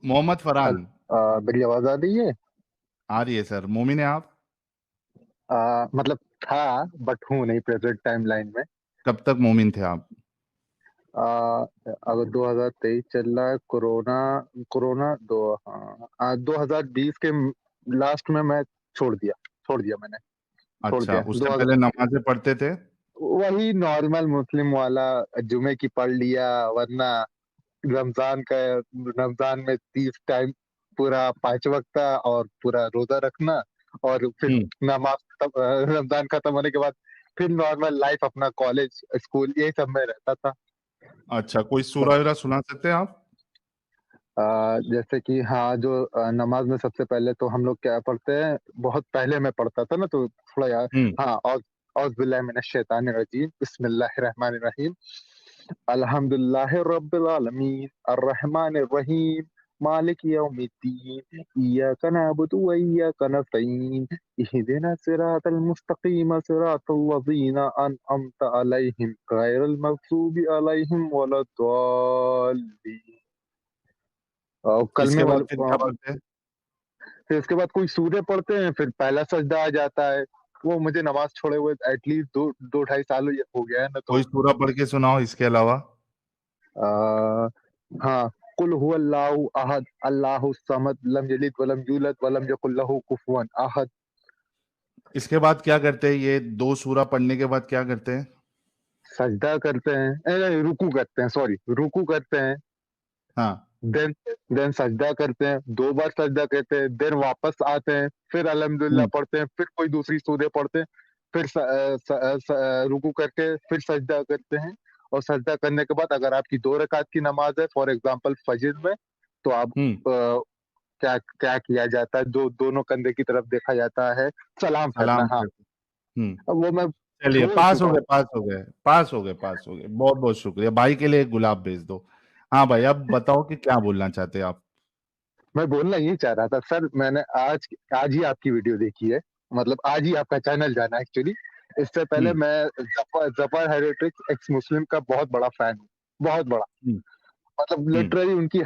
Mohammad hello Farhan. मेरी आवाज़ आ रही है? आ रही है सर। मोमिन है आप? मतलब था, बट हूँ नहीं प्रेज़ेंट टाइमलाइन में। कब तक मोमिन थे आप? अगर 2023 चल रहा है, कोरोना कोरोना 2020 के लास्ट में मैं छोड़ दिया मैंने, छोड़ अच्छा, दिया। उससे 2000 पहले नमाज़ें पढ़ते थे? वही नॉर्मल मुस्लिम वाला, जुमे की पढ़ लिया, वरना रमज़ान का रमज़ान में 30 टाइम पूरा 5 वक़्त का और पूरा रोज़ा रखना, और फिर हुँ। रमज़ान खत्म होने के बाद फिर नॉर्मल लाइफ़, अपना कॉलेज, स्कूल, यही सब में रहता था। अच्छा, कोई बस सूरह-वूरह सुना सकते हैं आप? जैसे कि हाँ, जो नमाज़ में सबसे पहले तो हम लोग क्या पढ़ते हैं, बहुत पहले मैं पढ़ता था ना, तो थोड़ा याद। हुँ। हाँ, औज़ बिल्लाहि मिनश शैतानिर रजीम, बिस्मिल्लाहिर रहमानिर रहीम, अल्हम्दुलिल्लाहि रब्बिल आलमीन, अर्रहमानिर रहीम, मालिकि यौमिद्दीन, इय्याका नअबुदु व इय्याका नस्तईन, इहदिना सिरातल मुस्तकीम, सिरातल लज़ीना अनअमता अलैहिम, गैरिल मग़ज़ूबि अलैहिम वलद्दाल्लीन। कलमे इसके बाद वाले फिर क्या पढ़ते हैं? फिर उसके बाद कोई सूर्य पढ़ते हैं, फिर पहला सजदा आ जाता है। वो मुझे नमाज़ छोड़े हुए एटलीस्ट 2 ढाई साल हो गया है ना, तो कोई सूरह पढ़ के सुनाओ इसके अलावा। अ, हाँ, कुल हुवल्लाहु अहद, अल्लाहुस समद, लम यलिद वलम यूलद वलम यकुल लहू कुफुवन अहद। इसके बाद क्या करते हैं? ये 2 सूरह पढ़ने के बाद क्या करते हैं? सजदा करते हैं, नहीं, रुकू करते हैं, सॉरी, रुकू करते हैं, हाँ। देन देन सजदा करते हैं, 2 बार सजदा करते हैं, देन वापस आते हैं, फिर अल्हम्दुलिल्लाह हुँ। पढ़ते हैं, फिर कोई दूसरी सूरत पढ़ते हैं, फिर रुकू करके फिर सजदा करते हैं, और सजदा करने के बाद अगर आपकी 2 रकात की नमाज़ है, फॉर एग्ज़ाम्पल फज्र में, तो आप हुँ। क्या क्या किया जाता है, दोनों कंधे की तरफ देखा जाता है, सलाम फेरना, सलाम हाँ। करते। हुँ। अब वो मैं चलिए, छोड़ पास हो चुका गए, हूँ। पास हो गए, पास हो गए, पास हो गए। बहुत-बहुत शुक्रिया। भाई के लिए एक गुलाब भेज दो। हाँ भाई, अब बताओ कि क्या बोलना चाहते हैं आप? मैं बोलना ये चाह रहा था सर, मैंने आज ही आपकी वीडियो देखी है, मतलब आज ही आपका चैनल जाना एक्चुअली। इससे पहले हुँ। मैं ज़फ़र हेरिटेज एक्स मुस्लिम का बहुत बड़ा फैन हूँ, बहुत बड़ा। हुँ। मतलब हुँ। लिटरली उनकी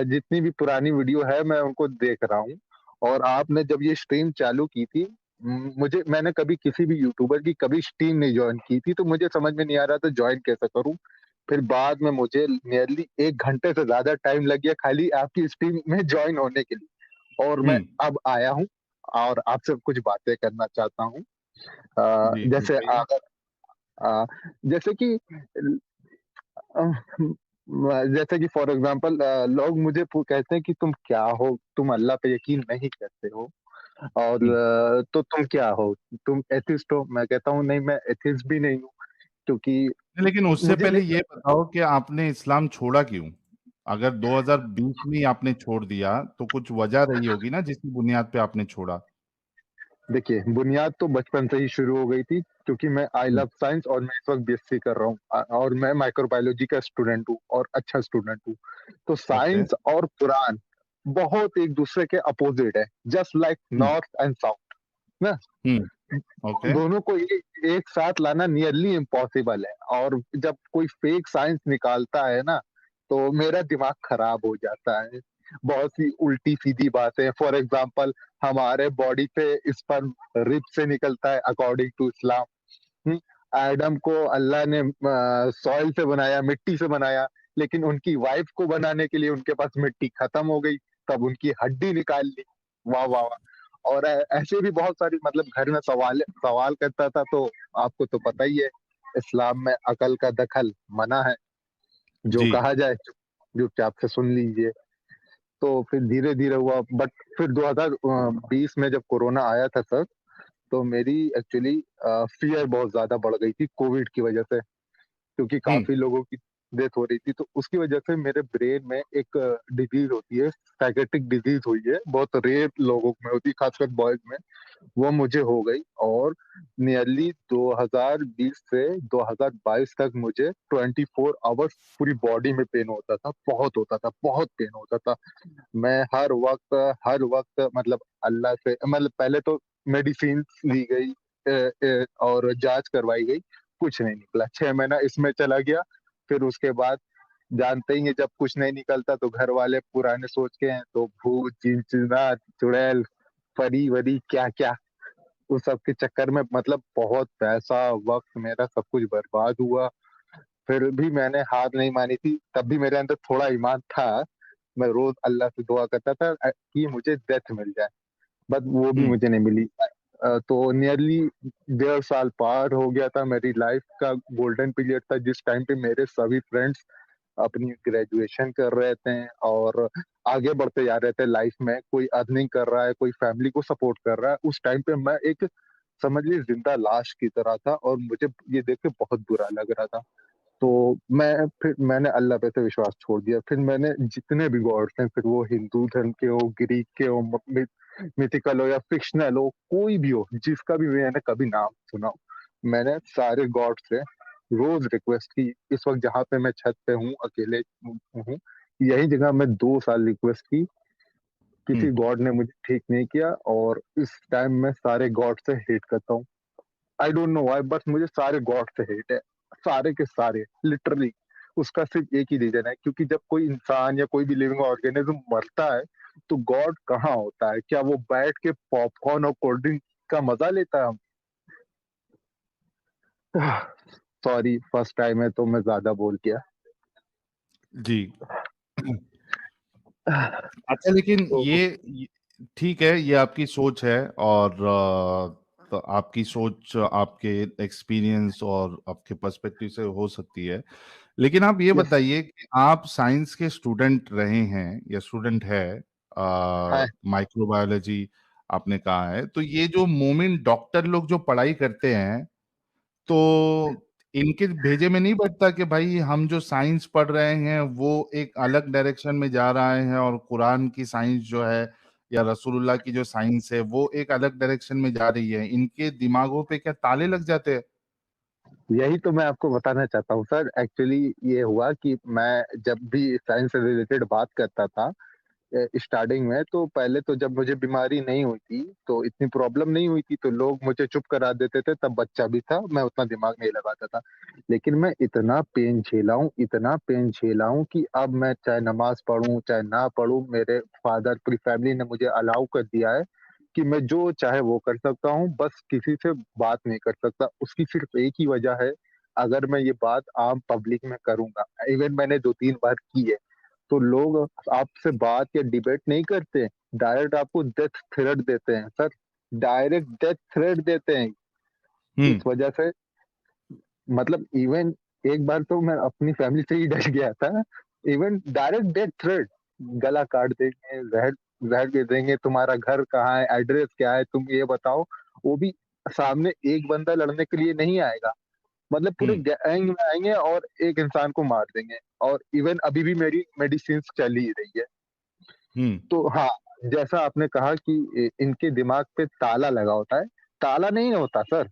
जितनी भी पुरानी वीडियो है, मैं उनको देख रहा हूँ। और आपने जब ये स्ट्रीम चालू की थी, मैंने कभी किसी भी यूट्यूबर की कभी स्ट्रीम नहीं जॉइन की थी, तो मुझे समझ में नहीं आ रहा था जॉइन कैसे करूँ? फिर बाद में मुझे नियरली 1 घंटे से ज़्यादा टाइम लग गया खाली आपकी स्ट्रीम में जॉइन होने के लिए, और हुँ। मैं अब आया हूँ और आपसे कुछ बातें करना चाहता हूँ। जी, जैसे बताइए। अगर जैसे कि अ, जैसे कि फॉर एग्ज़ाम्पल लोग मुझे कहते हैं कि तुम क्या हो? तुम अल्लाह पे यकीन नहीं करते हो, और हुँ। तो तुम क्या हो? तुम एथिस्ट हो? मैं कहता हूँ नहीं, मैं एथिस्ट भी नहीं हूँ, क्योंकि लेकिन उससे मुझे पहले नहीं। ये बताओ कि आपने इस्लाम छोड़ा क्यों? अगर 2020 में ही आपने छोड़ दिया, तो कुछ वजह रही होगी ना जिसकी बुनियाद पे आपने छोड़ा? देखिए, बुनियाद तो बचपन से ही शुरू हो गई थी, क्योंकि मैं आई हुँ। लव साइंस और मैं इस वक़्त बीएससी कर रहा हूँ, और मैं माइक्रोबायोलॉजी का स्टूडेंट हूँ और अच्छा स्टूडेंट हूँ। तो ओके। साइंस और कुरान बहुत एक-दूसरे के अपोज़िट है, just like hmm. North and south, ना? हुँ। ओके। दोनों को एक साथ लाना नियरली इम्पॉसिबल है, और जब कोई फेक साइंस निकालता है ना, तो मेरा दिमाग खराब हो जाता है। बहुत सी उल्टी-सीधी बातें, फॉर एग्ज़ाम्पल हमारे बॉडी पे स्पर्म रिब से निकलता है अकॉर्डिंग टू इस्लाम। हुँ, एडम को अल्लाह ने सॉइल से बनाया, मिट्टी से बनाया, लेकिन उनकी वाइफ़ को बनाने के लिए उनके पास मिट्टी खत्म हो गई, तब उनकी हड्डी निकाल ली। वाह, वाह, वाह! और ऐसे भी बहुत सारी, मतलब घर में सवाल करता था, तो आपको तो पता ही है, इस्लाम में अकल का दखल मना है, जो जी। कहा जाए चुपचाप से सुन लीजिए। तो फिर धीरे-धीरे हुआ, बट फिर 2020 में जब कोरोना आया था सर, तो मेरी एक्चुअली फ़ियर बहुत ज़्यादा बढ़ गई थी कोविड की वजह से। क्योंकि हुँ। काफ़ी लोगों की डेथ हो रही थी, तो उसकी वजह से मेरे ब्रेन में एक डिज़ीज़ होती है, साइकियाट्रिक डिज़ीज़ हुई है, बहुत रेयर लोगों में होती है, खासकर बॉयज़ में, वो मुझे हो गई, और नियरली 2020 से 2022 तक मुझे 24 आवर्स पूरी बॉडी में पेन होता था, बहुत होता था, बहुत पेन होता था। मैं हर वक़्त, मतलब अल्लाह से, मतलब पहले तो मेडिसिन्स ली गई, और जाँच करवाई गई, कुछ नहीं निकला। 6 महीना इसमें चला गया, फिर उसके बाद जानते ही हैं जब कुछ नहीं निकलता तो घर वाले पुराने सोच के हैं, तो भूत, जिन-जिनात, चुड़ैल, परी-वरी क्या-क्या, उस सब के चक्कर में मतलब बहुत पैसा, वक़्त मेरा सब कुछ बर्बाद हुआ। फिर भी मैंने हार नहीं मानी थी, तब भी मेरे अंदर थोड़ा ईमान था। मैं रोज़ अल्लाह से दुआ करता था कि मुझे डेथ मिल जाए, बट वो भी हुँ, मुझे नहीं मिली। तो नियरली 1.5 साल पार हो गया था, मेरी लाइफ़ का गोल्डन पीरियड था जिस टाइम पे मेरे सभी फ्रेंड्स अपनी ग्रेजुएशन कर रहे थे और आगे बढ़ते जा रहे थे लाइफ़ में। कोई अर्निंग कर रहा है, कोई फैमिली को सपोर्ट कर रहा है। उस टाइम पे मैं एक समझ लीजिए ज़िंदा लाश की तरह था और मुझे ये देख के बहुत बुरा लग रहा था। तो फिर मैंने अल्लाह पे से विश्वास छोड़ दिया। फिर मैंने जितने भी गॉड्स हैं, फिर वो हिंदू धर्म के हो, ग्रीक के हो, मिथिकल हो या फ़िक्शनल हो, कोई भी हो, जिसका भी मैंने कभी नाम सुना हो, मैंने सारे गॉड से रोज़ रिक्वेस्ट की। इस वक़्त जहाँ पे मैं छत पे हूँ, अकेले हूँ, यही जगह मैं 2 साल रिक्वेस्ट की, हुँ, किसी गॉड ने मुझे ठीक नहीं किया और इस टाइम मैं सारे गॉड से हेट करता हूँ। आई डोंट नो व्हाई, बस मुझे सारे गॉड से हेट है, सारे के सारे लिटरली। उसका सिर्फ एक ही रीजन है, क्योंकि जब कोई इंसान या कोई भी लिविंग ऑर्गेनिज्म मरता है तो गॉड कहाँ होता है? क्या वो बैठ के पॉपकॉर्न और कोल्ड ड्रिंक का मजा लेता है? सॉरी, फर्स्ट टाइम है तो मैं ज्यादा बोल गया। जी। अच्छा, लेकिन तो ये ठीक है, ये आपकी सोच है और तो आपकी सोच आपके एक्सपीरियंस और आपके पर्सपेक्टिव से हो सकती है। लेकिन आप ये यस। बताइए कि आप साइंस के स्टूडेंट रहे हैं या स्टूडेंट है, हाँ। माइक्रोबायोलॉजी आपने कहा है, तो ये जो मोमिन डॉक्टर लोग जो पढ़ाई करते हैं, तो इनके भेजे में नहीं बैठता कि भाई हम जो साइंस पढ़ रहे हैं वो एक अलग डायरेक्शन में जा रहे हैं और कुरान की साइंस जो है या रसूलुल्लाह की जो साइंस है वो एक अलग डायरेक्शन में जा रही है, इनके दिमागों पे क्या ताले लग जाते हैं? यही तो मैं आपको बताना चाहता हूँ सर। एक्चुअली ये हुआ कि मैं जब भी साइंस से रिलेटेड बात करता था स्टार्टिंग में, तो पहले तो जब मुझे बीमारी नहीं हुई थी, तो इतनी प्रॉब्लम नहीं हुई थी, तो लोग मुझे चुप करा देते थे। तब बच्चा भी था, मैं उतना दिमाग नहीं लगाता था। लेकिन मैं इतना पेन झेला हूँ कि अब मैं चाहे नमाज़ पढ़ूँ, चाहे ना पढ़ूँ, मेरे फादर, पूरी फैमिली ने मुझे अलाउ कर दिया है कि मैं जो चाहे वो कर सकता हूँ, बस किसी से बात नहीं कर सकता। उसकी सिर्फ़ एक ही वजह है, अगर मैं ये बात आम पब्लिक में करूँगा, इवन मैंने 2-3 बार की है, तो लोग आपसे बात या डिबेट नहीं करते, डायरेक्ट आपको डेथ थ्रेट देते हैं सर, डायरेक्ट डेथ थ्रेट देते हैं। इस हम्म। वजह से मतलब इवन एक बार तो मैं अपनी फैमिली से ही डर गया था। इवन डायरेक्ट डेथ थ्रेट, गला काट देंगे, ज़हर ज़हर दे देंगे, तुम्हारा घर कहाँ है, एड्रेस क्या है, तुम ये बताओ। वो भी सामने एक बंदा लड़ने के लिए नहीं आएगा, मतलब पूरे हम्म। गैंग में आएँगे और एक इंसान को मार देंगे। और इवन अभी भी मेरी मेडिसिन्स चल ही रही है। हम्म। तो हाँ, जैसा आपने कहा कि इनके दिमाग पे ताला लगा होता है, ताला नहीं होता सर,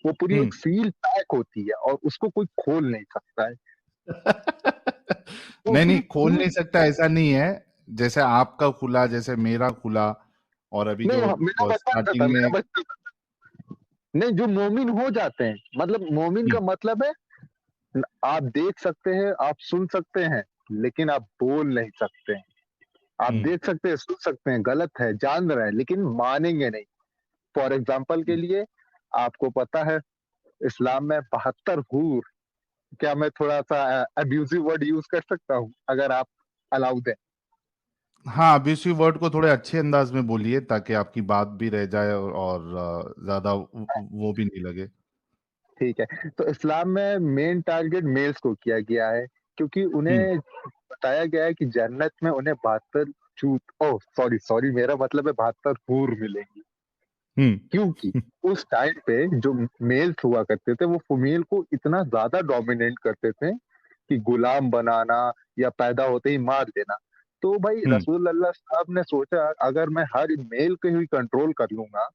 वो पूरी हम्म। एक सील पैक होती है और उसको कोई खोल नहीं सकता है। वो नहीं नहीं, पूरी खोल सील। नहीं सकता ऐसा नहीं है। जैसे आपका खुला, जैसे मेरा खुला, और अभी नहीं, जो हाँ, मेरा बच्चा ऐसा था, स्टार्टिंग मेरा में। बच्चा नहीं, जो मोमिन हो जाते हैं, मतलब मोमिन हम्म। का मतलब है आप देख सकते हैं, आप सुन सकते हैं, लेकिन आप बोल नहीं सकते हैं। आप हम्म। देख सकते हैं, सुन सकते हैं, गलत है, जान रहे हैं, लेकिन मानेंगे नहीं। फॉर एग्ज़ाम्पल के लिए आपको पता है इस्लाम में 72 हूर, क्या मैं थोड़ा-सा अब्यूज़िव वर्ड यूज़ कर सकता हूँ? अगर आप अलाउड है। हाँ, अब्यूसिव वर्ड को थोड़े अच्छे अंदाज में बोलिए ताकि आपकी बात भी रह जाए और ज्यादा वो भी नहीं लगे। ठीक है। तो इस्लाम में मेन टारगेट मेल्स को किया गया है, क्योंकि हम्म। उन्हें बताया गया है कि जन्नत में उन्हें 72 ओह! सॉरी, सॉरी, मेरा मतलब है 72 हूर मिलेंगी। हम्म। क्योंकि उस टाइम पे जो मेल्स हुआ करते थे, वो फीमेल को इतना ज़्यादा डोमिनेट करते थे कि गुलाम बनाना या पैदा होते ही मार देना। तो भाई हम्म। रसूल अल्लाह साहब ने सोचा अगर मैं हर मेल को ही कंट्रोल कर लूँगा,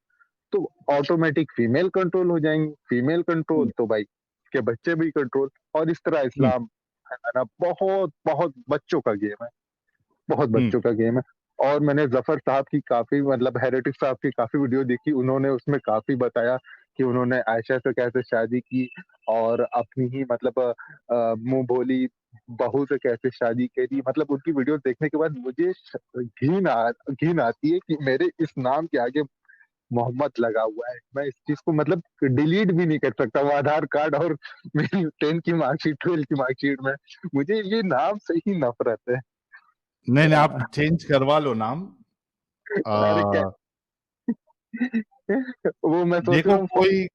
तो ऑटोमेटिक फीमेल कंट्रोल हो जाएँगी, फीमेल कंट्रोल तो भाई उसके बच्चे भी कंट्रोल। और इस तरह हम्म। इस्लाम है ना, बहुत, बहुत बच्चों का गेम है। बहुत हम्म। बच्चों का गेम है। और मैंने ज़फ़र साहब की काफ़ी, मतलब हेरेटिक साहब की काफ़ी वीडियो देखी, उन्होंने उसमें काफ़ी बताया कि उन्होंने आयशा से कैसे शादी की और अपनी ही मतलब मुँह बोली बहू से कैसे शादी करी, मतलब उनकी वीडियो देखने के बाद मुझे घिन आती है कि मेरे इस नाम के आगे मोहम्मद लगा हुआ है। मैं इस चीज को मतलब डिलीट भी नहीं कर सकता, वो आधार कार्ड और मेरी 10 की मार्कशीट, 12 की मार्कशीट में मुझे ये नाम से ही नफरत है। नहीं नहीं, आप आ, चेंज करवा लो नाम। अरे क्या, आ, वो मैं सोच रहा देखो, हूँ कोई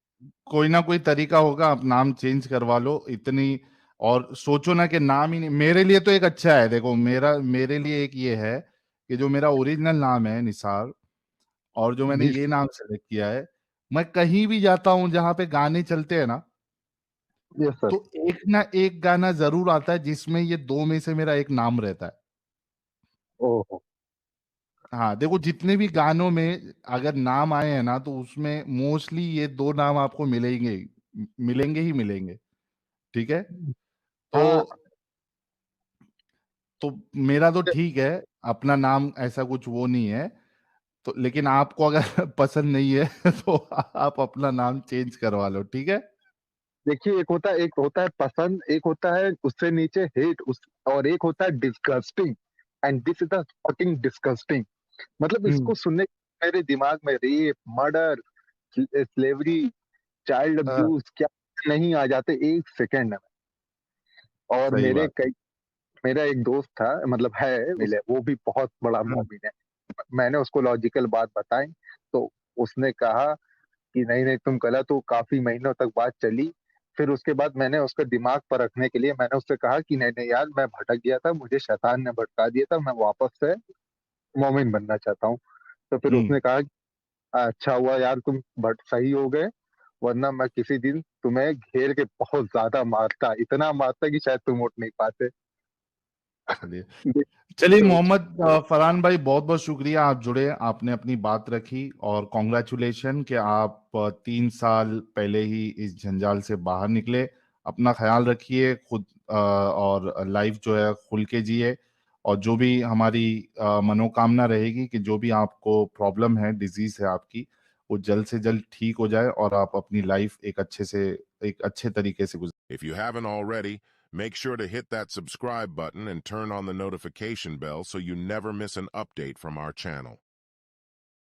कोई ना कोई तरीका होगा, आप नाम चेंज करवा लो इतनी। और सोचो ना कि नाम ही नहीं, मेरे लिए तो एक अच्छा है। देखो, मेरे लिए एक ये है कि जो मेरा ओरिजिनल नाम है निसार, और जो मैंने जी, ये नाम सेलेक्ट किया है, मैं कहीं भी जाता हूं जहां पे गाने चलते हैं ना, यस सर। तो एक ना एक गाना जरूर आता है जिसमें ये दो में से मेरा एक नाम रहता है। ओहो। हाँ, देखो, जितने भी गानों में अगर नाम आए हैं ना, तो उसमें मोस्टली ये दो नाम आपको मिलेंगे, मिलेंगे ही मिलेंगे। ठीक है। तो हाँ, तो मेरा तो ठीक है, अपना नाम ऐसा कुछ वो नहीं है। तो लेकिन आपको अगर पसंद नहीं है तो आप अपना नाम चेंज करवा लो, ठीक है। देखिए एक होता है पसंद, एक होता है उससे नीचे हेट, उस और एक होता है disgusting, and this is the fucking disgusting. मतलब हम्म। इसको सुनने मेरे दिमाग में रेप, मर्डर, स्लेवरी, चाइल्ड हाँ, अब्यूज क्या नहीं आ जाते एक सेकेंड में। और सही बात। मेरा एक दोस्त था, मतलब है मिले, वो भी बहुत बड़ा हाँ, मॉमिन है। मैंने उसको लॉजिकल बात बताई, तो उसने कहा कि नहीं नहीं तुम गलत हो। काफी महीनों तक बात चली। फिर उसके बाद मैंने उसका दिमाग पर रखने के लिए मैंने उससे कहा कि नहीं नहीं यार, मैं भटक गया था, मुझे शैतान ने भटका दिया था, मैं वापस से मोमिन बनना चाहता हूँ। तो फिर हम्म। उसने कहा कि अच्छा हुआ यार तुम भट सही हो गए, वरना मैं किसी दिन तुम्हें घेर के बहुत ज्यादा मारता, इतना मारता कि शायद तुम उठ नहीं पाते। चलिए। चलिए सोच। मोहम्मद फरहान भाई, बहुत बहुत शुक्रिया, आप जुड़े, आपने अपनी बात रखी, और कॉन्ग्रेचुलेशन कि आप 3 साल पहले ही इस जंजाल से बाहर निकले। अपना ख्याल रखिए खुद, और लाइफ जो है खुल के जिए। और जो भी हमारी मनोकामना रहेगी कि जो भी आपको प्रॉब्लम है, डिजीज है आपकी, वो जल्द से जल्द ठीक हो जाए और आप अपनी लाइफ एक अच्छे तरीके से गुजार। If you haven't already, make sure to hit that subscribe button and turn on the notification bell so you never miss an update from our channel.